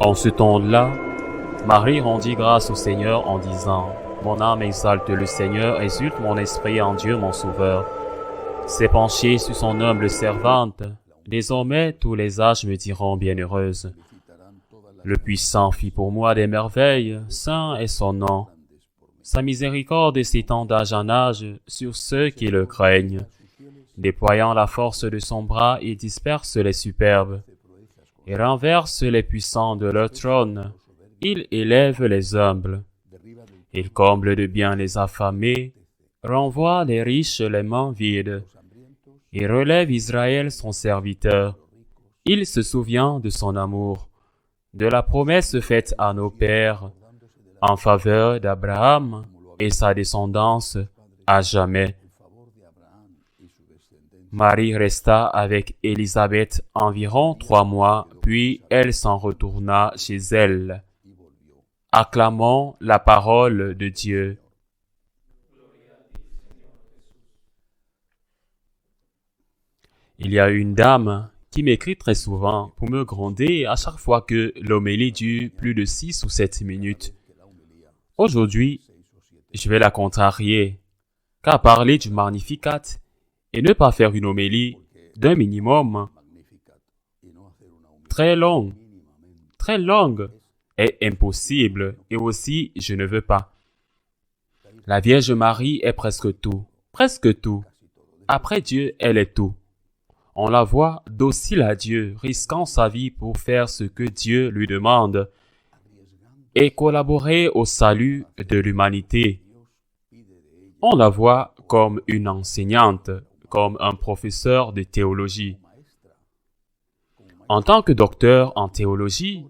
En ce temps-là, Marie rendit grâce au Seigneur en disant : « Mon âme exalte le Seigneur, exulte mon esprit en Dieu mon Sauveur. S'est penché sur son humble servante. Désormais, tous les âges me diront bienheureuse. Le Puissant fit pour moi des merveilles, saint est son nom. Sa miséricorde s'étend d'âge en âge sur ceux qui le craignent. Déployant la force de son bras, il disperse les superbes et renverse les puissants de leur trône. Il élève les humbles. Il comble de bien les affamés, renvoie les riches les mains vides. Il relève Israël son serviteur. Il se souvient de son amour, de la promesse faite à nos pères, en faveur d'Abraham et sa descendance à jamais. Marie resta avec Élisabeth environ 3 mois, puis elle s'en retourna chez elle. Acclamons la parole de Dieu. Il y a une dame qui m'écrit très souvent pour me gronder à chaque fois que l'homélie dure plus de 6 ou 7 minutes. Aujourd'hui, je vais la contrarier, car parler du Magnificat et ne pas faire une homélie d'un minimum très longue est impossible, et aussi je ne veux pas. La Vierge Marie est presque tout. Après Dieu, elle est tout. On la voit docile à Dieu, risquant sa vie pour faire ce que Dieu lui demande et collaborer au salut de l'humanité. On la voit comme une enseignante, comme un professeur de théologie. En tant que docteur en théologie,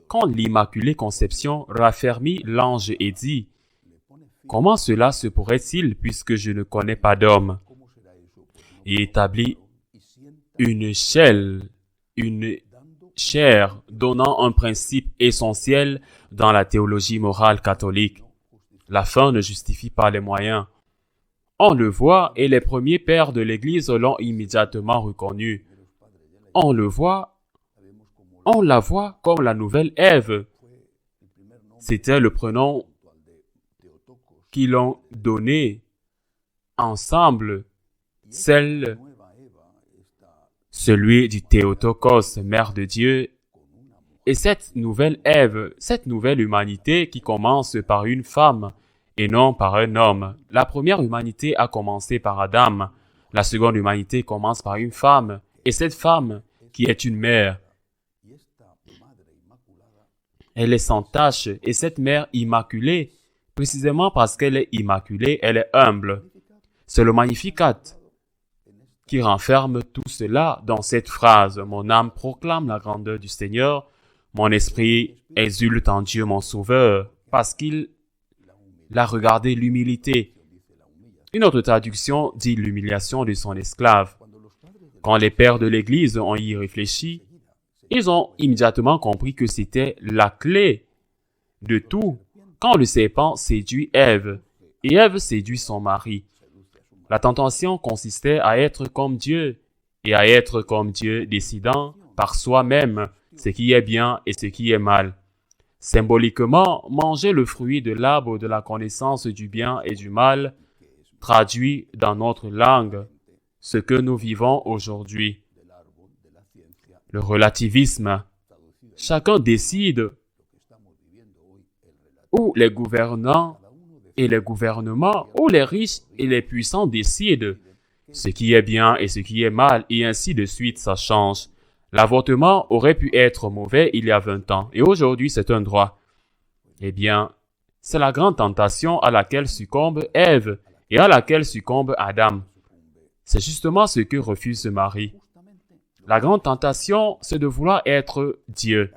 quand l'Immaculée Conception raffermit l'ange et dit : « Comment cela se pourrait-il puisque je ne connais pas d'homme ?» et établit une chaire donnant un principe essentiel dans la théologie morale catholique. La fin ne justifie pas les moyens. On le voit et les premiers pères de l'Église l'ont immédiatement reconnu. On la voit comme la nouvelle Ève. C'était le prénom qu'ils l'ont donné ensemble, celui du Théotokos, Mère de Dieu, et cette nouvelle Ève, cette nouvelle humanité qui commence par une femme et non par un homme. La première humanité a commencé par Adam, la seconde humanité commence par une femme, et cette femme qui est une mère, elle est sans tache, et cette mère immaculée, précisément parce qu'elle est immaculée, elle est humble. C'est le Magnificat qui renferme tout cela dans cette phrase. Mon âme proclame la grandeur du Seigneur, mon esprit exulte en Dieu mon Sauveur, parce qu'il a regardé l'humilité. Une autre traduction dit l'humiliation de son esclave. Quand les pères de l'Église ont y réfléchi, ils ont immédiatement compris que c'était la clé de tout. Quand le serpent séduit Ève, et Ève séduit son mari, la tentation consistait à être comme Dieu, et à être comme Dieu décidant par soi-même ce qui est bien et ce qui est mal. Symboliquement, manger le fruit de l'arbre de la connaissance du bien et du mal traduit dans notre langue ce que nous vivons aujourd'hui. Le relativisme. Chacun décide, ou les gouvernants et les gouvernements, où les riches et les puissants décident ce qui est bien et ce qui est mal, et ainsi de suite, ça change. L'avortement aurait pu être mauvais il y a 20 ans, et aujourd'hui c'est un droit. Eh bien, c'est la grande tentation à laquelle succombe Ève et à laquelle succombe Adam. C'est justement ce que refuse Marie. La grande tentation, c'est de vouloir être Dieu.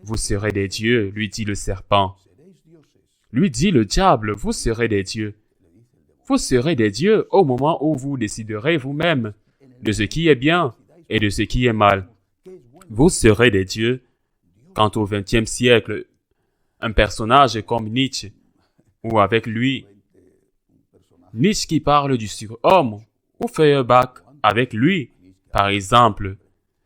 Vous serez des dieux, lui dit le serpent. Lui dit le diable, vous serez des dieux. Vous serez des dieux au moment où vous déciderez vous-même de ce qui est bien et de ce qui est mal. Vous serez des dieux. Quant au XXe siècle, un personnage comme Nietzsche, ou avec lui, Nietzsche qui parle du surhomme, ou Feuerbach avec lui, par exemple,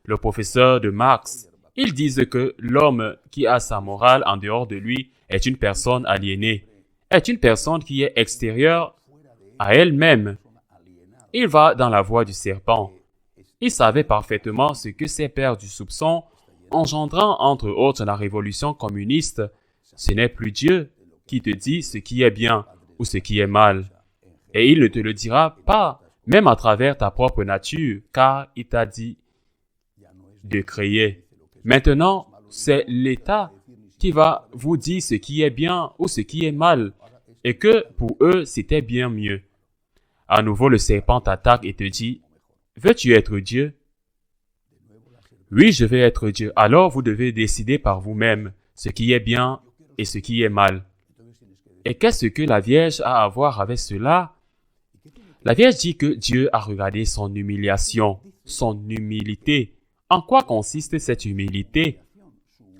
le professeur de Marx, Ils disent que l'homme qui a sa morale en dehors de lui est une personne aliénée, est une personne qui est extérieure à elle-même. Il va dans la voie du serpent. Il savait parfaitement ce que ces pères du soupçon, engendrant entre autres la révolution communiste, ce n'est plus Dieu qui te dit ce qui est bien ou ce qui est mal. Et il ne te le dira pas, même à travers ta propre nature, car il t'a dit de créer. Maintenant, c'est l'État qui va vous dire ce qui est bien ou ce qui est mal, et que pour eux, c'était bien mieux. À nouveau, le serpent t'attaque et te dit, « Veux-tu être Dieu? » Oui, je vais être Dieu. Alors, vous devez décider par vous-même ce qui est bien et ce qui est mal. Et qu'est-ce que la Vierge a à voir avec cela? La Vierge dit que Dieu a regardé son humiliation, son humilité. En quoi consiste cette humilité?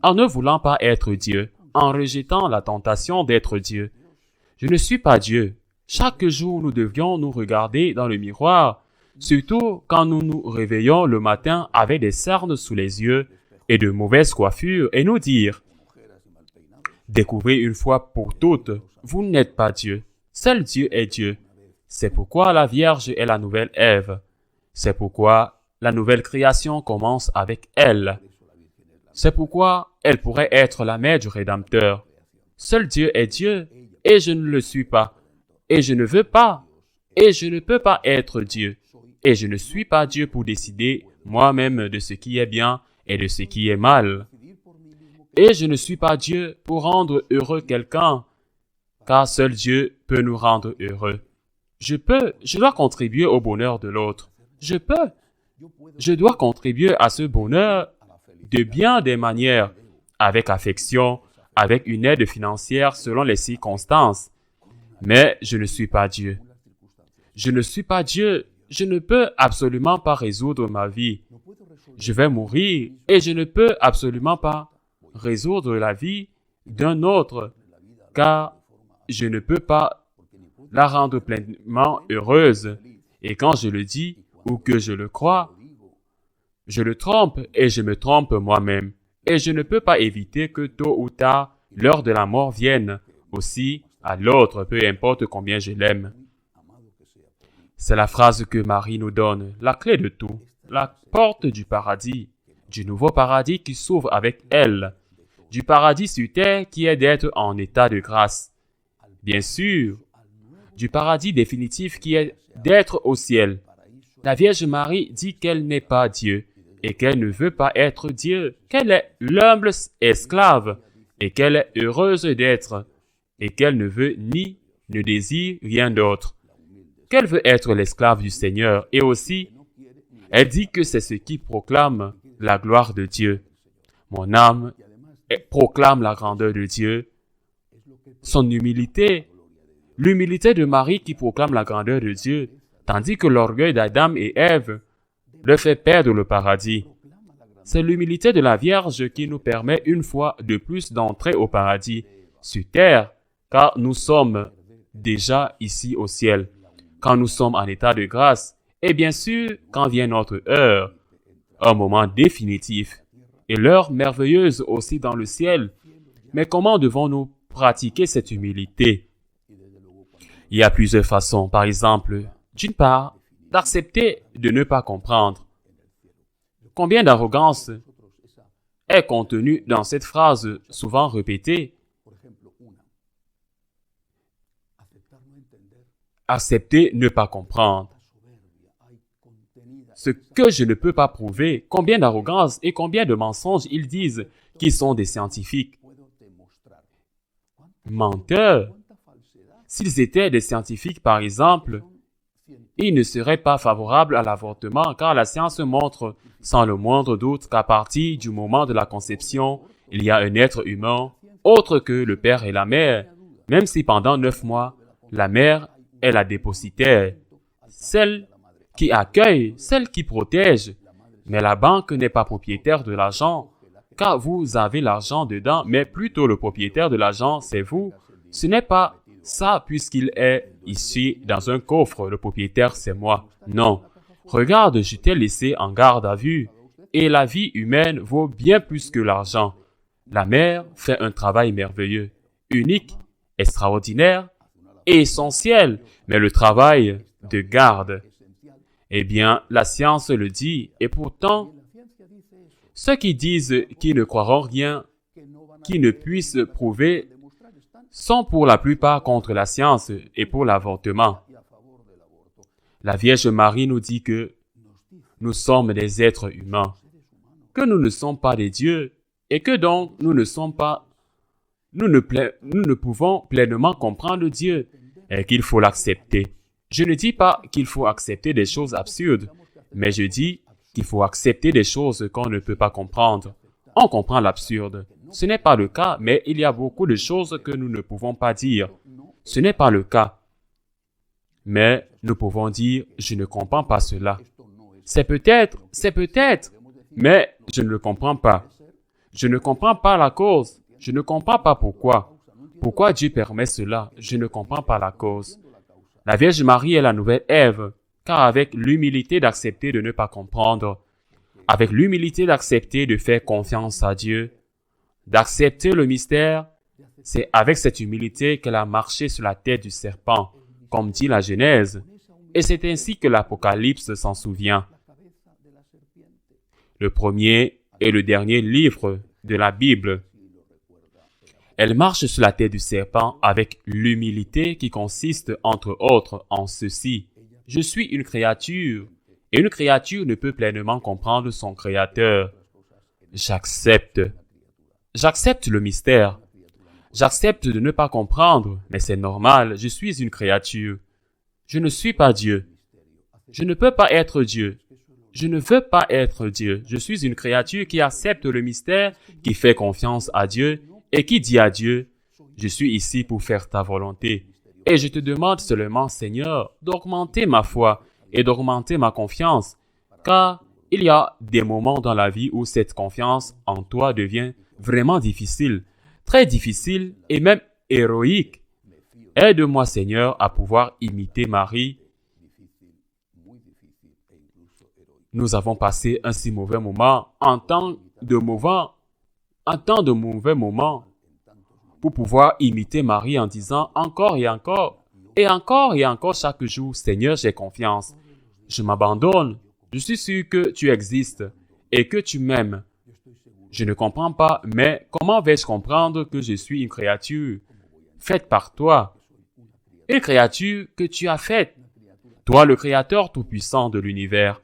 En ne voulant pas être Dieu, en rejetant la tentation d'être Dieu. Je ne suis pas Dieu. Chaque jour, nous devions nous regarder dans le miroir, surtout quand nous nous réveillons le matin avec des cernes sous les yeux et de mauvaises coiffures, et nous dire « Découvrez une fois pour toutes, vous n'êtes pas Dieu. Seul Dieu est Dieu. » C'est pourquoi la Vierge est la nouvelle Ève. C'est pourquoi la nouvelle création commence avec elle. C'est pourquoi elle pourrait être la mère du Rédempteur. Seul Dieu est Dieu, et je ne le suis pas. Et je ne veux pas, et je ne peux pas être Dieu. Et je ne suis pas Dieu pour décider moi-même de ce qui est bien et de ce qui est mal. Et je ne suis pas Dieu pour rendre heureux quelqu'un, car seul Dieu peut nous rendre heureux. Je dois contribuer au bonheur de l'autre. Je dois contribuer à ce bonheur de bien des manières, avec affection, avec une aide financière selon les circonstances. Mais je ne suis pas Dieu. Je ne suis pas Dieu. Je ne peux absolument pas résoudre ma vie. Je vais mourir et je ne peux absolument pas résoudre la vie d'un autre, car je ne peux pas la rendre pleinement heureuse. Et quand je le dis ou que je le crois, je le trompe et je me trompe moi-même. Et je ne peux pas éviter que tôt ou tard, l'heure de la mort vienne aussi à l'autre, peu importe combien je l'aime. C'est la phrase que Marie nous donne, la clé de tout, la porte du paradis, du nouveau paradis qui s'ouvre avec elle, du paradis sur terre qui est d'être en état de grâce. Bien sûr, du paradis définitif qui est d'être au ciel. La Vierge Marie dit qu'elle n'est pas Dieu et qu'elle ne veut pas être Dieu, qu'elle est l'humble esclave et qu'elle est heureuse d'être et qu'elle ne veut ni ne désire rien d'autre. Qu'elle veut être l'esclave du Seigneur et aussi, elle dit que c'est ce qui proclame la gloire de Dieu. Mon âme proclame la grandeur de Dieu, son humilité, l'humilité de Marie qui proclame la grandeur de Dieu, tandis que l'orgueil d'Adam et Ève leur fait perdre le paradis. C'est l'humilité de la Vierge qui nous permet une fois de plus d'entrer au paradis sur terre, car nous sommes déjà ici au ciel, quand nous sommes en état de grâce, et bien sûr, quand vient notre heure, un moment définitif, et l'heure merveilleuse aussi dans le ciel. Mais comment devons-nous pratiquer cette humilité? Il y a plusieurs façons. Par exemple, d'une part, d'accepter de ne pas comprendre. Combien d'arrogance est contenue dans cette phrase souvent répétée? Accepter ne pas comprendre. Ce que je ne peux pas prouver, combien d'arrogance et combien de mensonges ils disent qu'ils sont des scientifiques. Menteurs. S'ils étaient des scientifiques, par exemple, ils ne seraient pas favorables à l'avortement car la science montre sans le moindre doute qu'à partir du moment de la conception, il y a un être humain autre que le père et la mère, même si pendant 9 mois, la mère est la dépositaire, celle qui accueille, celle qui protège. Mais la banque n'est pas propriétaire de l'argent, car vous avez l'argent dedans, mais plutôt le propriétaire de l'argent, c'est vous. Ce n'est pas ça puisqu'il est ici dans un coffre, le propriétaire, c'est moi. Non. Regarde, je t'ai laissé en garde à vue. et la vie humaine vaut bien plus que l'argent. La mère fait un travail merveilleux, unique, extraordinaire et essentiel, mais le travail de garde, eh bien, la science le dit, et pourtant, ceux qui disent qu'ils ne croiront rien, qui ne puissent prouver, sont pour la plupart contre la science et pour l'avortement. La Vierge Marie nous dit que nous sommes des êtres humains, que nous ne sommes pas des dieux, et que donc nous ne pouvons pleinement comprendre Dieu, et qu'il faut l'accepter. Je ne dis pas qu'il faut accepter des choses absurdes, mais je dis qu'il faut accepter des choses qu'on ne peut pas comprendre. On comprend l'absurde. Ce n'est pas le cas, mais il y a beaucoup de choses que nous ne pouvons pas dire. Ce n'est pas le cas. Mais nous pouvons dire, je ne comprends pas cela. C'est peut-être, mais je ne le comprends pas. Je ne comprends pas la cause. Je ne comprends pas pourquoi. Pourquoi Dieu permet cela? Je ne comprends pas la cause. La Vierge Marie est la nouvelle Ève, car avec l'humilité d'accepter de ne pas comprendre, avec l'humilité d'accepter de faire confiance à Dieu, d'accepter le mystère, c'est avec cette humilité qu'elle a marché sur la tête du serpent, comme dit la Genèse, et c'est ainsi que l'Apocalypse s'en souvient. Le premier et le dernier livre de la Bible. Elle marche sur la tête du serpent avec l'humilité qui consiste, entre autres, en ceci. Je suis une créature, et une créature ne peut pleinement comprendre son Créateur. J'accepte le mystère. J'accepte de ne pas comprendre, mais c'est normal, je suis une créature. Je ne suis pas Dieu. Je ne peux pas être Dieu. Je ne veux pas être Dieu. Je suis une créature qui accepte le mystère, qui fait confiance à Dieu et qui dit à Dieu, « Je suis ici pour faire ta volonté. » Et je te demande seulement, Seigneur, d'augmenter ma foi et d'augmenter ma confiance, car il y a des moments dans la vie où cette confiance en toi devient vraiment difficile, très difficile et même héroïque. Aide-moi, Seigneur, à pouvoir imiter Marie. Nous avons passé un si mauvais moment, un temps de mauvais moments, pour pouvoir imiter Marie en disant encore et encore, et encore et encore chaque jour, Seigneur, j'ai confiance. Je m'abandonne. Je suis sûr que tu existes et que tu m'aimes. Je ne comprends pas, mais comment vais-je comprendre que je suis une créature faite par toi? Une créature que tu as faite. Toi, le Créateur tout-puissant de l'univers.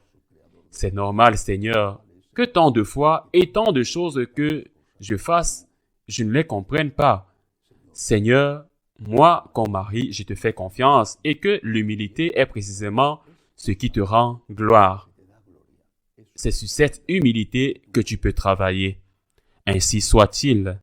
C'est normal, Seigneur, que tant de fois et tant de choses que je fasse, je ne les comprenne pas. Seigneur, moi, comme Marie, je te fais confiance et que l'humilité est précisément ce qui te rend gloire. C'est sur cette humilité que tu peux travailler. Ainsi soit-il.